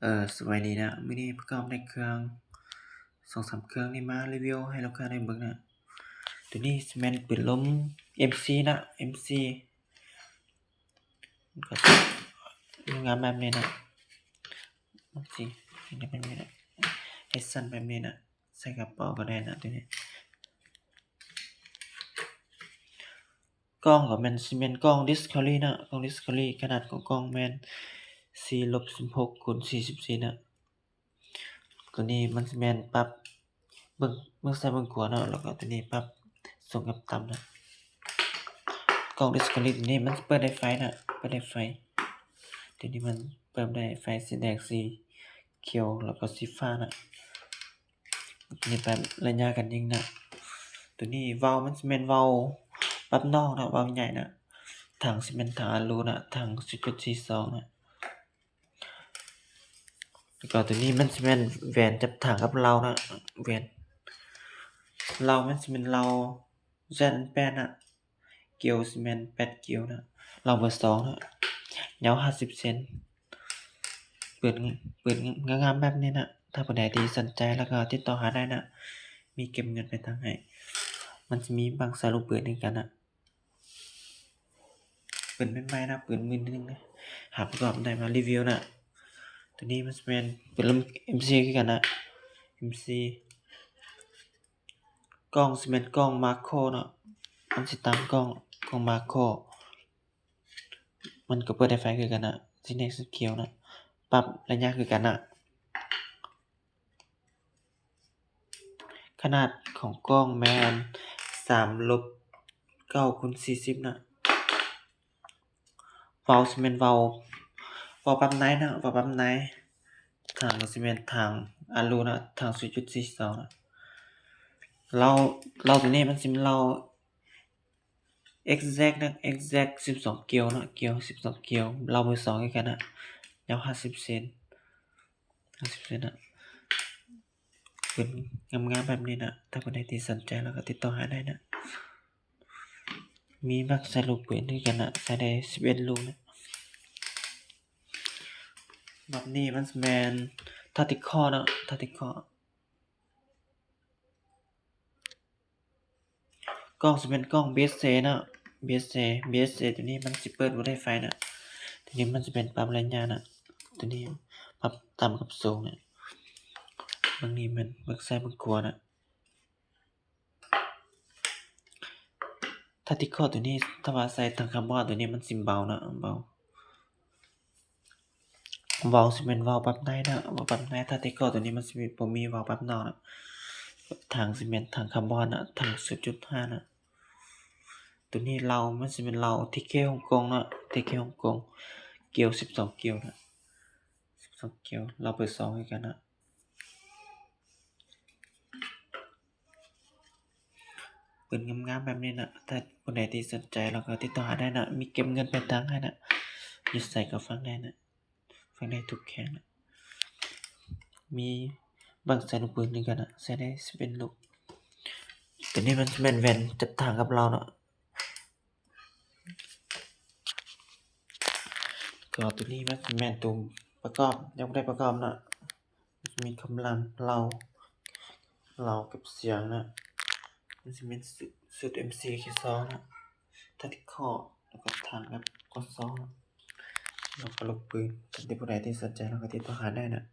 สวัสดีนะมื้อนี้ประกอบในเครื่อง2-3เครื่องนี่มารีวิวให้ลูกค้าได้เบิ่งนะตัวนี้สิแม่นปืนลม MC นะ MC มันก็สิงามแบบนี้นะมันสิเป็นแบบนี้นะเฮ็ดสั้นแบบนี้นะใส่กระเป๋าก็ได้นะตัวนี้กล้องก็แม่นสิแม่นกล้อง Discovery นะกล้อง Discovery ขนาดของกล้องแม่น 4-16x44 นะตัวนี้มันสิแม่นปรับเบิ่งซ้ายเบิ่งขวาเนาะแล้วก็ตัวนี้ปรับสูงกับต่ำนะกล้อง Discovery ตัวนี้มันเปิดได้ไฟนะเปิดได้ไฟตัวนี้มันเปิดได้ไฟสีแดงสีเขียวแล้วก็สีฟ้านะตัวนี้ปรับระยะการยิงนะตัวนี้วาล์วมันสิแม่นวาล์วปรับนอกนะวาล์วใหญ่นะถังสิแม่นถังอลูนะถัง 0.42 นะแล้วก็ตัวนี้มันสิแม่นแหวนจับถังกับเรานะแหวนเรามันสิแม่นเรา Z8 นะเกลียวสิแม่น8เกลียวนะเราเบอร์2นะยาว50เซนปืนงามๆแบบนี้นะถ้าผู้ใดที่สนใจแล้วก็ติดต่อหาได้นะมีเก็บเงินไปทางให้มันสิมีบางสายลูกปืนคือกันนะปืนใหม่ๆนะปืนมือนึงนะหาประกอบได้มารีวิวนะตัวนี้มันสิแม่นปืนลม MC คือกันนะ MC กล้องสิแม่นกล้องมาโครเนาะมันสิตามกล้องมาโครมันก็เปิดได้ไฟคือกันนะสีแดงสีเขียวนะปรับระยะคือกันนะขนาดของกล้องแม่น3-9x40นะวาล์วสิแม่นวาล์วปั๊มในนะวาล์วปั๊มในถังก็สิแม่นถังอลูนะถัง 0.42 นะเราตัวนี้มันสิเป็นเรา exact นะ exact 12เกลียวนะเกลียว12เกลียวเราเบอร์2คือกันนะยาว50เซนนะปืนงามๆแบบนี้นะถ้าผู้ใดที่สนใจแล้วก็ติดต่อหาได้นะมีมักใส่ลูกปืนคือกันนะใส่ได้11ลูกนะแบบนี้มันสิแม่น Tactical เนาะ Tactical กล้องสิเป็นกล้อง BSC เนาะ BSC ตัวนี้มันสิเปิดบ่ได้ไฟนะตัวนี้มันสิเป็นปรับระยะนะตัวนี้ปรับต่ำกับสูงนะบางนี้มันเบิ่งซ้ายเบิ่งขวานะ Tactical ตัวนี้ถ้าว่าใส่ถังคาร์บอนตัวนี้มันสิเบานะเบาวาล์วสิเป็นวาล์วปรับในนะวาล์วปรับใน Tactical ตัวนี้มันสิบ่มีวาล์วปรับนอกนะถังสิเป็นถังคาร์บอนนะถัง 0.5 นะตัวนี้เรามันสิเป็นเรา TK ฮ่องกงนะ TK ฮ่องกงเกลียว12เกลียวนะ12เกลียวเราเบอร์2คือกันนะปืนงามๆแบบนี้นะถ้าผู้ใดที่สนใจแล้วก็ติดต่อหาได้นะมีเก็บเงินปลายทางให้นะอยู่ไสก็ฟังได้นะฟังได้ทุกแห่งนะมีบางสายลูกปืนคือกันนะใช้ได้11ลูกตัวนี้มันสิแม่นแว่นจับทางกับเราเนาะก็ตัวนี้มันสิแม่นตัวประกอบยังบ่ได้ประกอบนะมันสิมีกำลังเรากับเสียงนะมันสิเป็นสุด MC แค่2นะ Tactical แล้วก็ทางกับกด2นะแล้วก็ลูกปืนถ้าผู้ใดที่สนใจแล้วก็ติดต่อหาได้นะ